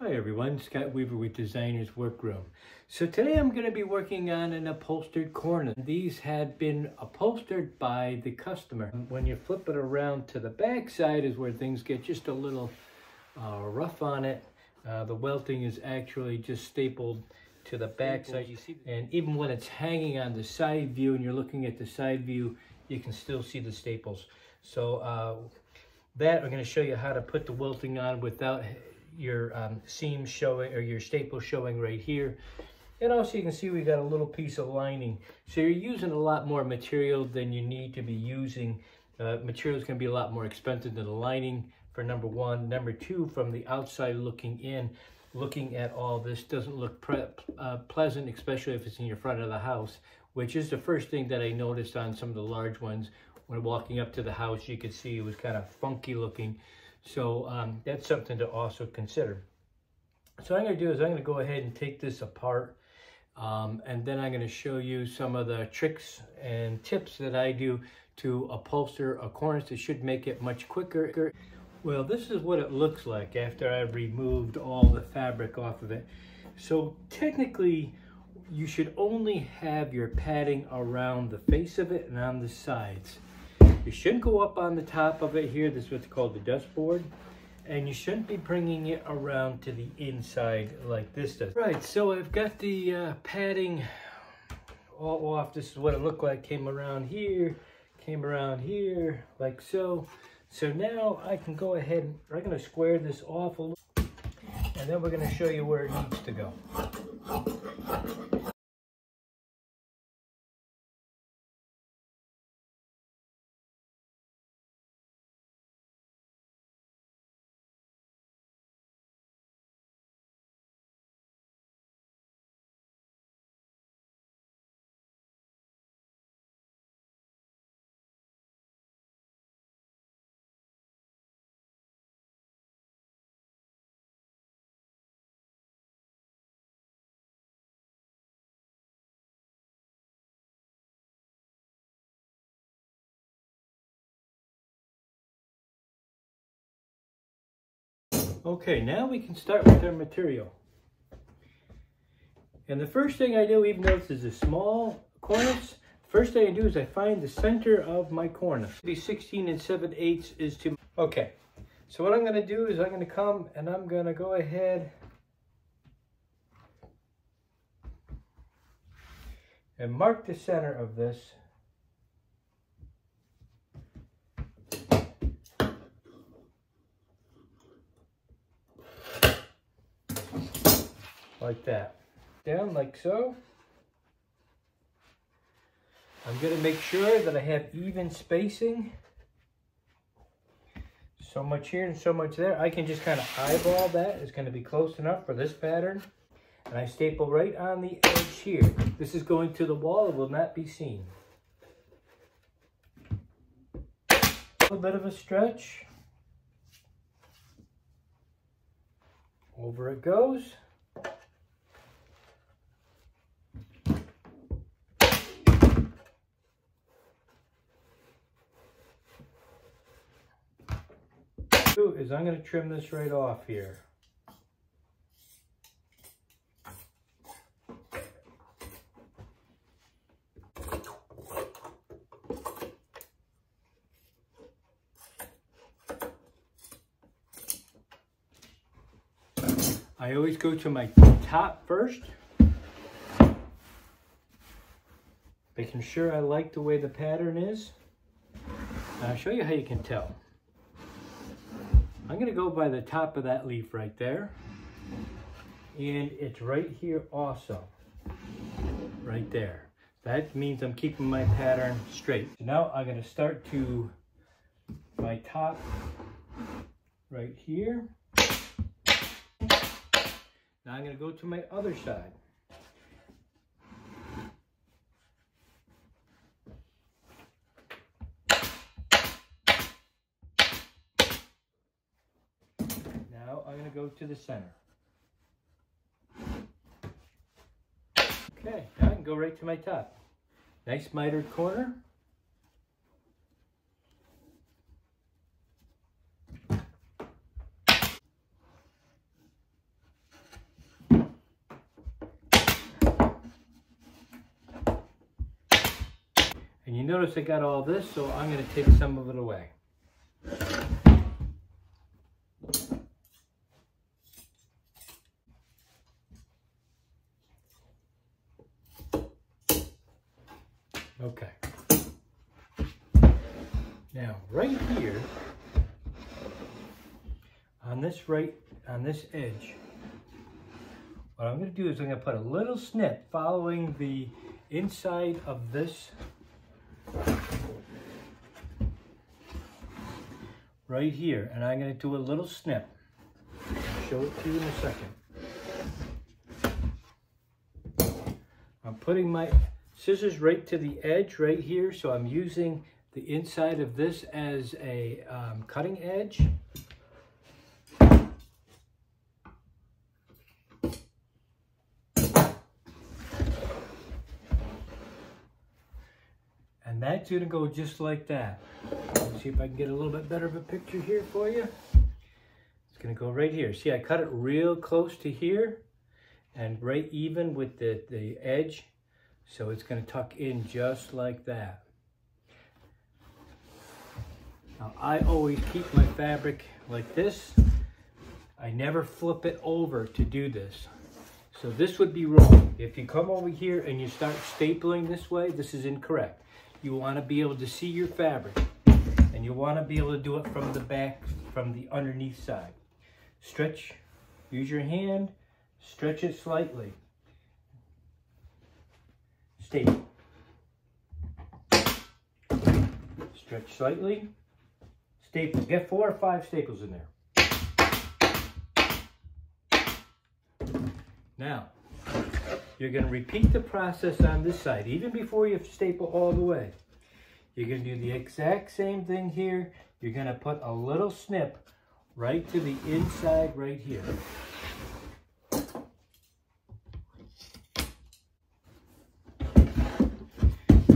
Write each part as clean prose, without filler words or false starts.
Hi everyone, Scott Weaver with Designer's Workroom. So today I'm going to be working on an upholstered cornice. These had been upholstered by the customer. When you flip it around to the back side is where things get just a little rough on it. The welting is actually just stapled to the back side. You see, and even when it's hanging on the side view and you're looking at the side view, you can still see the staples. So that I'm going to show you how to put the welting on without your seam showing or your staple showing right here. And also you can see we got a little piece of lining. So you're using a lot more material than you need to be using. Material is going to be a lot more expensive than the lining, for number one. Number two, from the outside looking in, looking at all this doesn't look pleasant, especially if it's in your front of the house, which is the first thing that I noticed on some of the large ones. When walking up to the house, you could see it was kind of funky looking. So that's something to also consider. So what I'm going to do is I'm going to go ahead and take this apart, and then I'm going to show you some of the tricks and tips that I do to upholster a cornice. It should make it much quicker. Well, this is what it looks like after I've removed all the fabric off of it. So technically, you should only have your padding around the face of it and on the sides. You shouldn't go up on the top of it here. This is what's called the dustboard. And you shouldn't be bringing it around to the inside like this does. Right, so I've got the padding all off. This is what it looked like. Came around here, like so. So now I can go ahead and I'm going to square this off a little. And then we're going to show you where it needs to go. Okay, now we can start with our material. And the first thing I do, even though this is a small cornice, first thing I do is I find the center of my cornice. The 16 7/8 is to... Okay, so what I'm going to do is I'm going to come and I'm going to go ahead and mark the center of this. Like that. Down like so. I'm going to make sure that I have even spacing. So much here and so much there. I can just kind of eyeball that. It's going to be close enough for this pattern. And I staple right on the edge here. This is going to the wall. It will not be seen. A little bit of a stretch. Over it goes. Is I'm going to trim this right off here. I always go to my top first, making sure I like the way the pattern is. And I'll show you how you can tell. I'm going to go by the top of that leaf right there, and it's right here also, right there. That means I'm keeping my pattern straight. So now I'm going to start to my top right here. Now I'm going to go to my other side. Now I'm going to go to the center. Okay, now I can go right to my top. Nice mitered corner. And you notice I got all this, so I'm going to take some of it away. Okay. Now, right here, on this edge, what I'm going to do is I'm going to put a little snip following the inside of this right here, and I'm going to do a little snip. I'll show it to you in a second. I'm putting my scissors right to the edge right here, so I'm using the inside of this as a cutting edge. And that's going to go just like that. Let's see if I can get a little bit better of a picture here for you. It's going to go right here. See, I cut it real close to here and right even with the edge. So it's going to tuck in just like that. Now, I always keep my fabric like this. I never flip it over to do this. So this would be wrong. If you come over here and you start stapling this way, this is incorrect. You want to be able to see your fabric, and you want to be able to do it from the back, from the underneath side. Stretch, use your hand, stretch it slightly. Staple. Stretch slightly, staple. Get 4 or 5 staples in there. Now, you're going to repeat the process on this side, even before you staple all the way. You're going to do the exact same thing here. You're going to put a little snip right to the inside right here.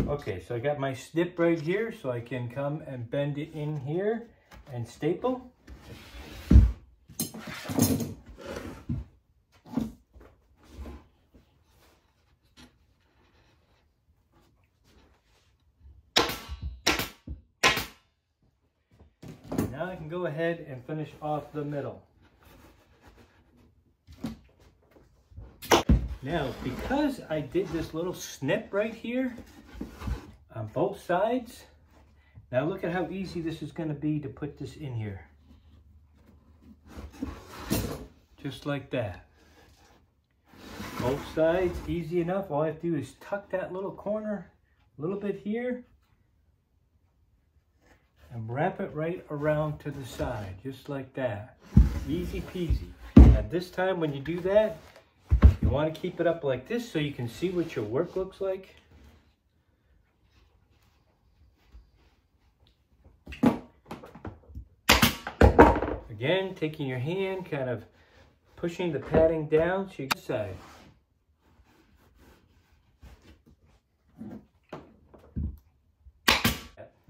Okay, so I got my snip right here, so I can come and bend it in here and staple. Now I can go ahead and finish off the middle. Now, because I did this little snip right here on both sides, now look at how easy this is going to be to put this in here. Just like that. Both sides, easy enough. All I have to do is tuck that little corner a little bit here and wrap it right around to the side, just like that. Easy peasy. And this time when you do that, you want to keep it up like this so you can see what your work looks like. Again, taking your hand, kind of pushing the padding down so you can side.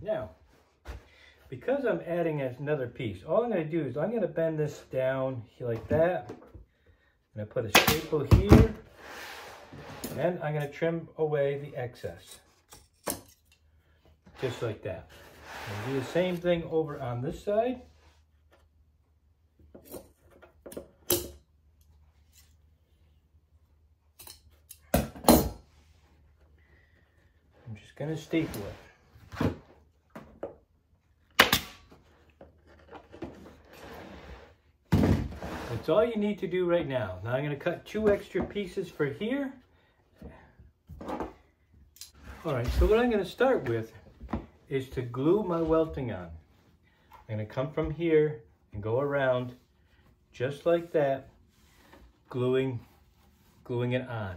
Now, because I'm adding another piece, all I'm going to do is I'm going to bend this down like that. I'm going to put a staple here, and I'm going to trim away the excess. Just like that. And do the same thing over on this side. I'm just going to staple it. That's all you need to do right now. Now I'm going to cut 2 extra pieces for here. Alright, so what I'm going to start with is to glue my welting on. I'm going to come from here and go around just like that, gluing it on.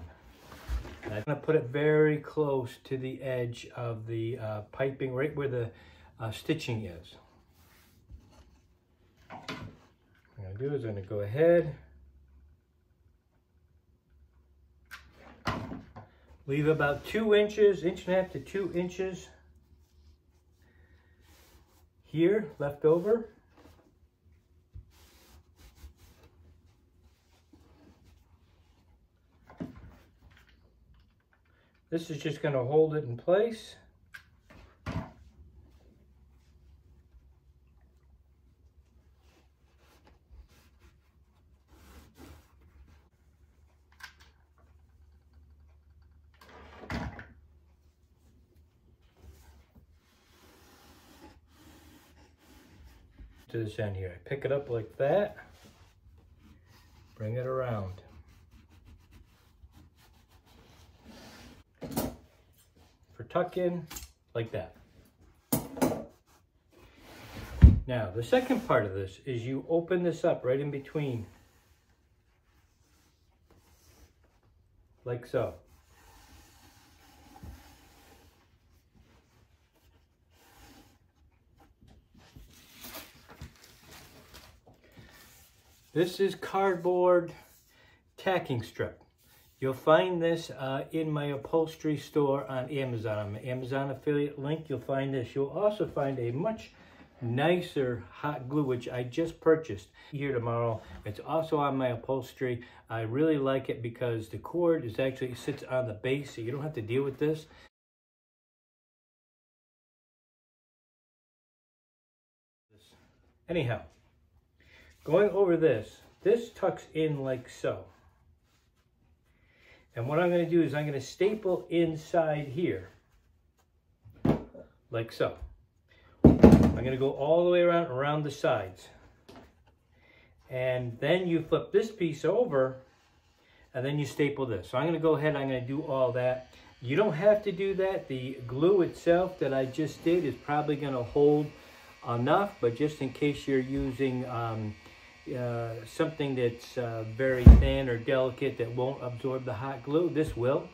And I'm going to put it very close to the edge of the piping, right where the stitching is. What I'm going to do is I'm going to go ahead, leave about 2 inches, 1.5 to 2 inches here left over. This is just going to hold it in place. To this end here. I pick it up like that, bring it around. For tuck in, like that. Now, the second part of this is you open this up right in between, like so. This is cardboard tacking strip. You'll find this in my upholstery store on Amazon. On my Amazon affiliate link, you'll find this. You'll also find a much nicer hot glue, which I just purchased here tomorrow. It's also on my upholstery. I really like it because the cord is actually sits on the base, so you don't have to deal with this. Anyhow, going over this tucks in like so. And what I'm going to do is I'm going to staple inside here, like so. I'm going to go all the way around the sides. And then you flip this piece over, and then you staple this. So I'm going to go ahead, I'm going to do all that. You don't have to do that. The glue itself that I just did is probably going to hold enough, but just in case you're using something that's very thin or delicate that won't absorb the hot glue, this will.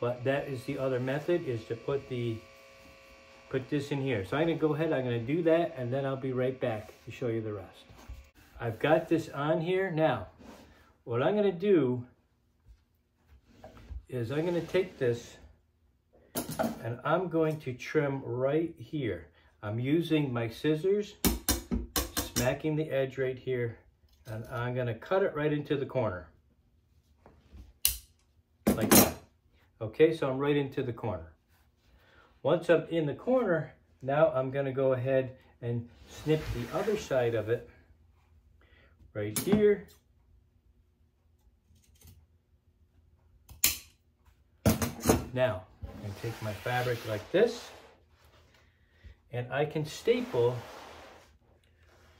But that is the other method, is to put this in here. So I'm going to go ahead, I'm going to do that, and then I'll be right back to show you the rest. I've got this on here. Now, what I'm going to do is I'm going to take this and I'm going to trim right here. I'm using my scissors, smacking the edge right here, and I'm going to cut it right into the corner. Like that. Okay, so I'm right into the corner. Once I'm in the corner, now I'm going to go ahead and snip the other side of it right here. Now, I'm going to take my fabric like this, and I can staple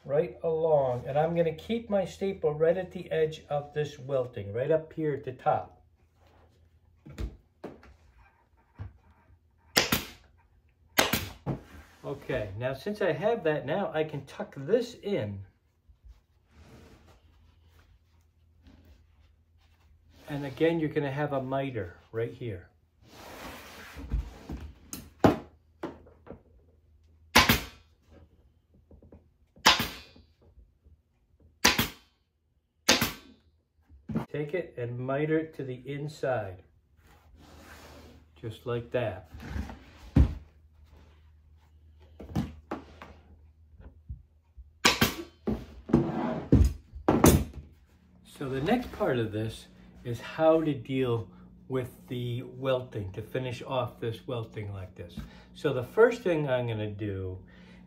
right along, and I'm going to keep my staple right at the edge of this welting, right up here at the top. Okay, now since I have that, now I can tuck this in. And again, you're going to have a miter right here. Take it and miter it to the inside, just like that. So the next part of this is how to deal with the welting, to finish off this welting like this. So the first thing I'm going to do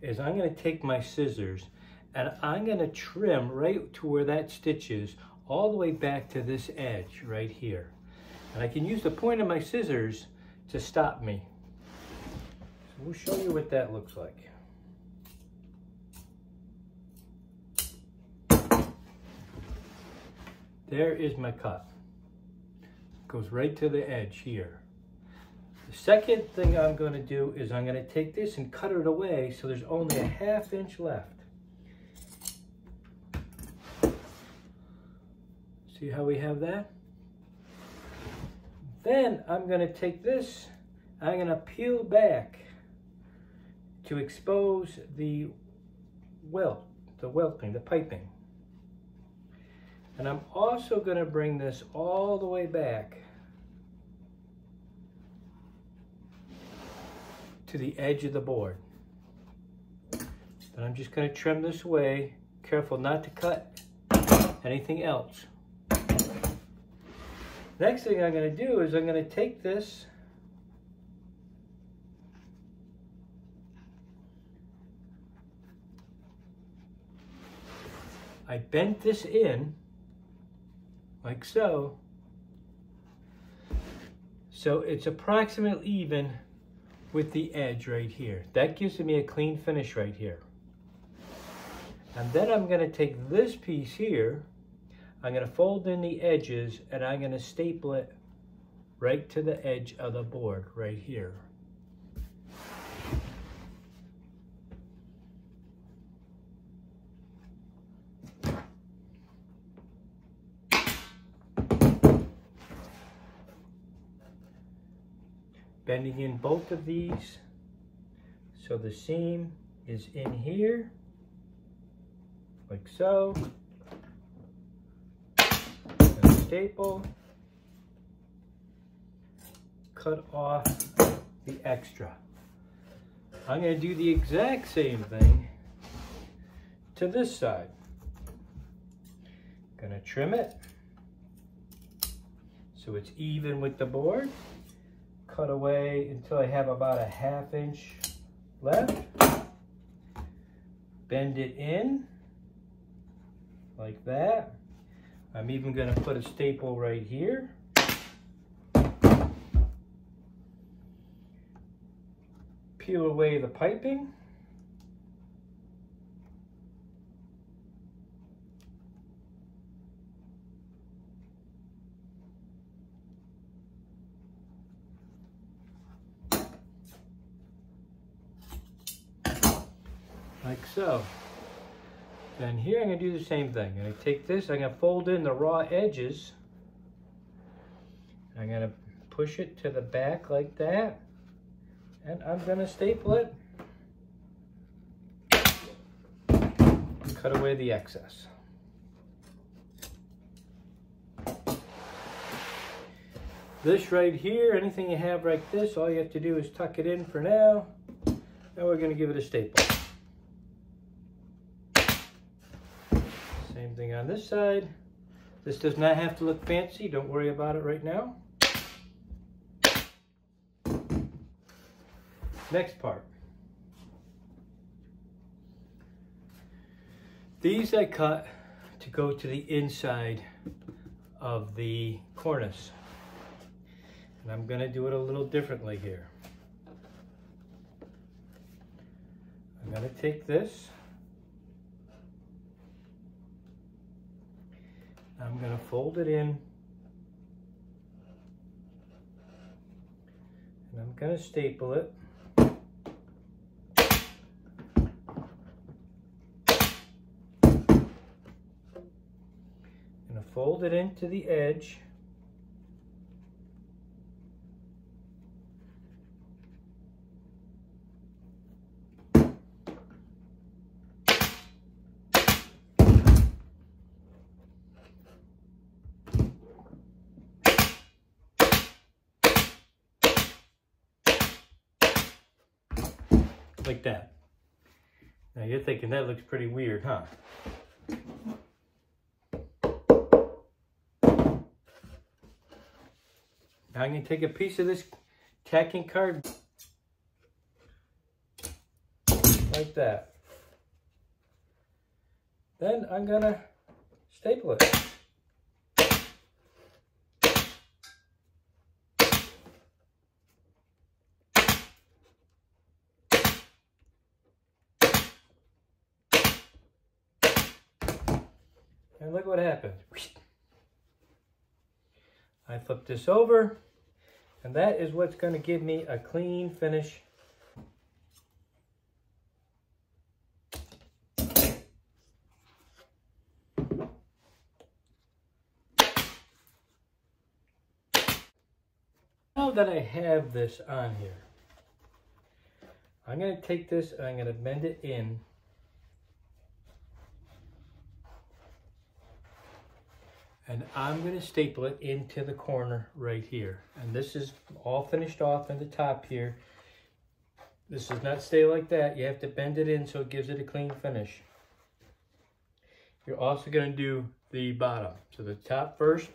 is I'm going to take my scissors and I'm going to trim right to where that stitch is, all the way back to this edge right here. And I can use the point of my scissors to stop me. So we'll show you what that looks like. There is my cut. Goes right to the edge here. The second thing I'm going to do is I'm going to take this and cut it away so there's only a ½ inch left. See how we have that? Then I'm going to take this, I'm going to peel back to expose the welting, the piping. And I'm also going to bring this all the way back to the edge of the board. Then I'm just going to trim this away, careful not to cut anything else. Next thing I'm going to do is I'm going to take this I bent this in like so. So it's approximately even with the edge right here. That gives me a clean finish right here. And then I'm going to take this piece here, I'm going to fold in the edges, and I'm going to staple it right to the edge of the board right here. Bending in both of these so the seam is in here, like so. And staple, cut off the extra. I'm going to do the exact same thing to this side. Going to trim it so it's even with the board. Cut away until I have about a 1/2 inch left. Bend it in like that. I'm even going to put a staple right here. Peel away the piping. Like so. Then here I'm going to do the same thing. I'm going to take this, I'm going to fold in the raw edges. I'm going to push it to the back like that. And I'm going to staple it. And cut away the excess. This right here, anything you have like this, all you have to do is tuck it in for now. Now we're going to give it a staple. Same thing on this side. This does not have to look fancy. Don't worry about it right now. Next part. These I cut to go to the inside of the cornice. And I'm going to do it a little differently here. I'm going to take this. I'm going to fold it in. And I'm going to staple it. Fold it into the edge. Like that. Now you're thinking that looks pretty weird, huh? Now I'm going to take a piece of this tacking card like that. Then I'm going to staple it. And look what happened. I flip this over, and that is what's going to give me a clean finish. Now that I have this on here, I'm going to take this and I'm going to bend it in. And I'm going to staple it into the corner right here. And this is all finished off in the top here. This does not stay like that. You have to bend it in so it gives it a clean finish. You're also going to do the bottom. So the top first.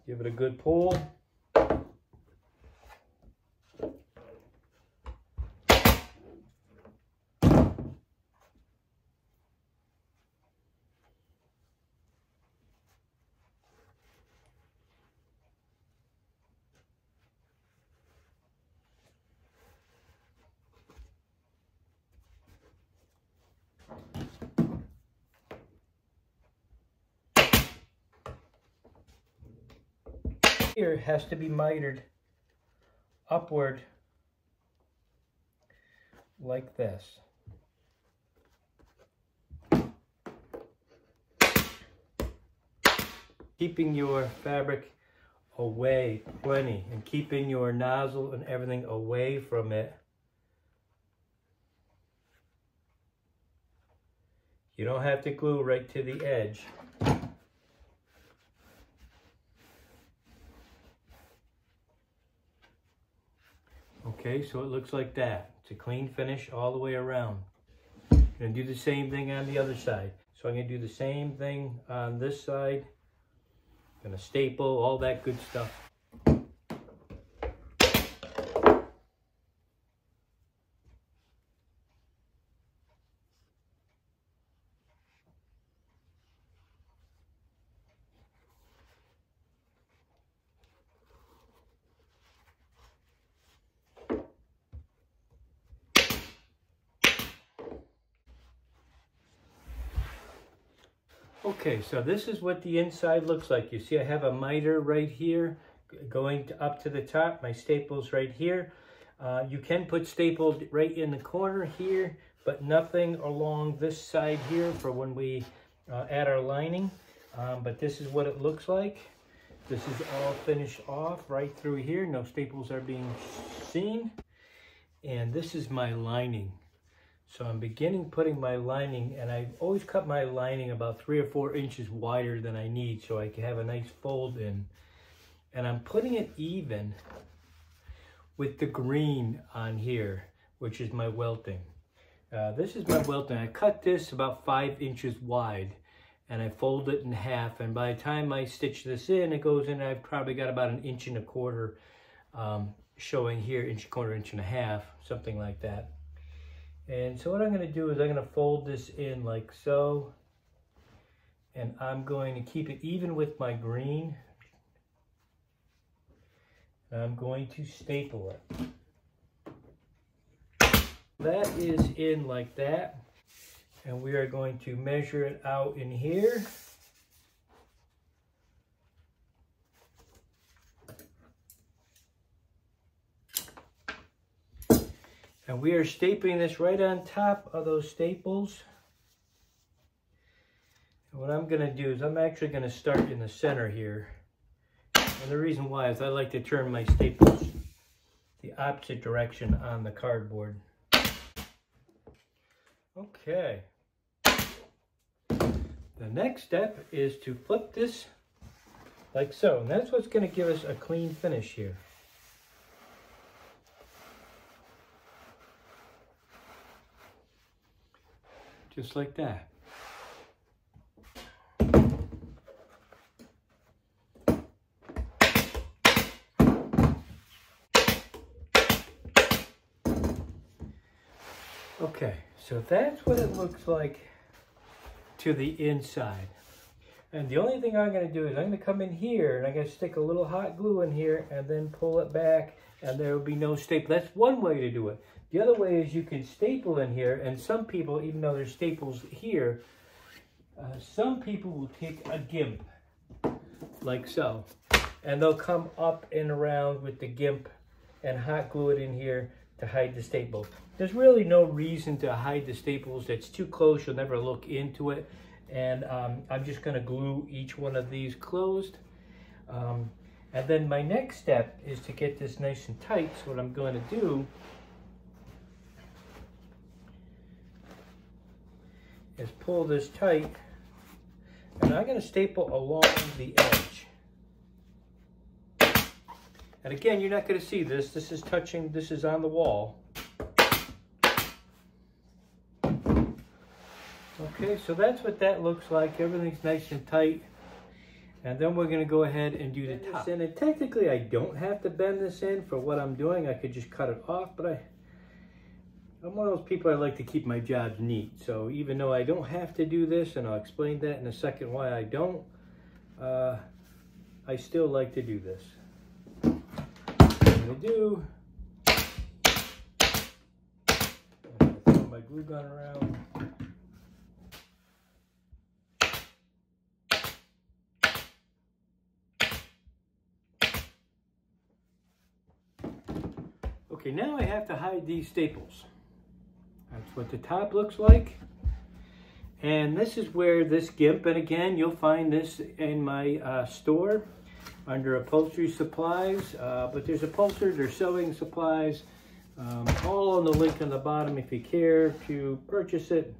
Give it a good pull. here has to be mitered upward like this. Keeping your fabric away plenty and keeping your nozzle and everything away from it. You don't have to glue right to the edge. Okay, so it looks like that. It's a clean finish all the way around. I'm going to do the same thing on the other side. So I'm going to do the same thing on this side. I'm going to staple, all that good stuff. Okay, so this is what the inside looks like. You see I have a miter right here going up to the top. My staples right here. You can put staples right in the corner here, but nothing along this side here for when we add our lining. But this is what it looks like. This is all finished off right through here. No staples are being seen. And this is my lining. So I'm beginning putting my lining, and I always cut my lining about 3 or 4 inches wider than I need so I can have a nice fold in. And I'm putting it even with the green on here, which is my welting. This is my welting. I cut this about 5 inches wide, and I fold it in half. And by the time I stitch this in, it goes in, I've probably got about 1.25 inches showing here, 1.25 inches, something like that. And so what I'm going to do is I'm going to fold this in like so, and I'm going to keep it even with my green. And I'm going to staple it. That is in like that, and we are going to measure it out in here. And we are stapling this right on top of those staples. And what I'm going to do is I'm actually going to start in the center here. And the reason why is I like to turn my staples the opposite direction on the cardboard. Okay. The next step is to flip this like so. And that's what's going to give us a clean finish here. Just like that. Okay, so that's what it looks like to the inside. And the only thing I'm going to do is I'm going to come in here and I'm going to stick a little hot glue in here and then pull it back, and there will be no staple. That's one way to do it. The other way is you can staple in here, and some people, even though there's staples here, some people will take a gimp, like so, and they'll come up and around with the gimp and hot glue it in here to hide the staples. There's really no reason to hide the staples. That's too close, you'll never look into it. And I'm just gonna glue each one of these closed. And then my next step is to get this nice and tight. So what I'm going to do is pull this tight, and I'm going to staple along the edge. And again, you're not going to see this. This is touching, this is on the wall. Okay, so that's what that looks like. Everything's nice and tight. And then we're going to go ahead and do the top. And technically, I don't have to bend this in for what I'm doing. I could just cut it off, but I'm one of those people I like to keep my jobs neat. So even though I don't have to do this, and I'll explain that in a second why I don't, I still like to do this. What I'm going to do, I'm going to throw my glue gun around. Okay, now I have to hide these staples. That's what the top looks like. And this is where this GIMP, and again, you'll find this in my store under upholstery supplies. But there's upholstery, there's sewing supplies, all on the link on the bottom if you care to purchase it.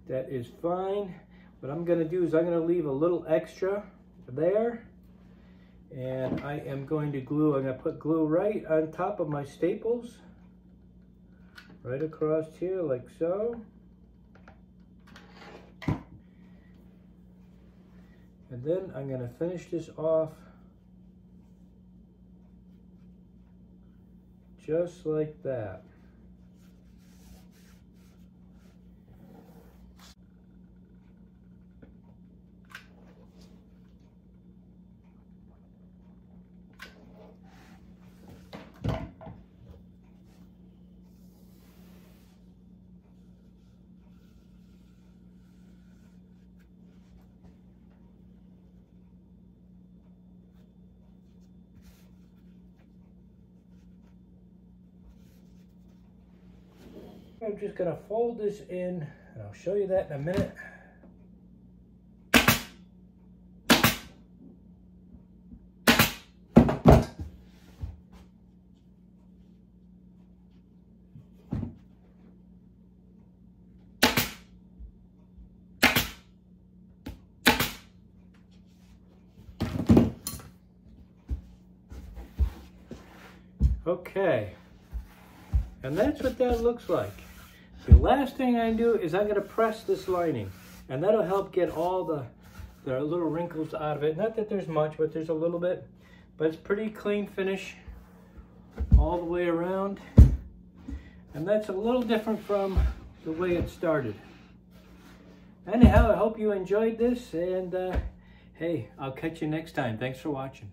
That is fine. What I'm going to do is I'm going to leave a little extra there. And I am going to glue, I'm going to put glue right on top of my staples. Right across here like so. And then I'm going to finish this off just like that. I'm just going to fold this in, and I'll show you that in a minute. Okay, and that's what that looks like. The last thing I do is I'm going to press this lining, and that'll help get all the little wrinkles out of it. Not that there's much, but there's a little bit. But it's pretty clean finish all the way around. And that's a little different from the way it started. Anyhow, I hope you enjoyed this, and hey, I'll catch you next time. Thanks for watching.